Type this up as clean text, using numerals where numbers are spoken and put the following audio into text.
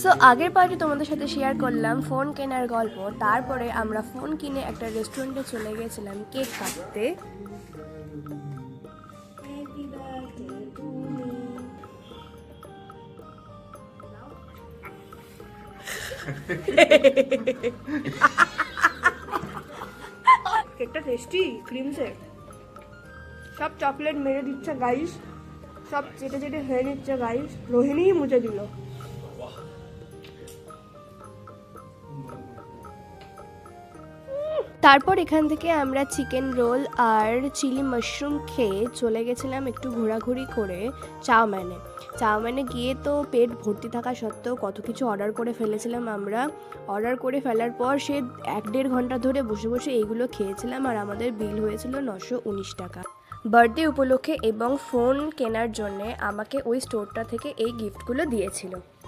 So আগের পার্টে তোমাদের সাথে শেয়ার করলাম ফোন কেনার গল্প। তারপরে আমরা ফোন কিনে একটা রেস্টুরেন্টে চলে গেছিলাম কেক কাটতে। কেকটা টেস্টি, ক্রিম সেট, সব চকলেট মেরে দিচ্ছে গাইস, সব চেটে চেটে হয়ে নিচ্ছে গাইস। রোহিণীই মুছে দিল। তারপর এখান থেকে আমরা চিকেন রোল আর চিলি মাশরুম খেয়ে চলে গেছিলাম একটু ঘোরাঘুরি করে চাউম্যানে গিয়ে তো পেট ভর্তি থাকা সত্ত্বেও কত কিছু অর্ডার করে ফেলেছিলাম আমরা। অর্ডার করে ফেলার পর সে 1-1.5 ঘন্টা ধরে বসে বসে এইগুলো খেয়েছিলাম আর আমাদের বিল হয়েছিল 919 টাকা। বার্থডে উপলক্ষে এবং ফোন কেনার জন্যে আমাকে ওই স্টোরটা থেকে এই গিফটগুলো দিয়েছিল।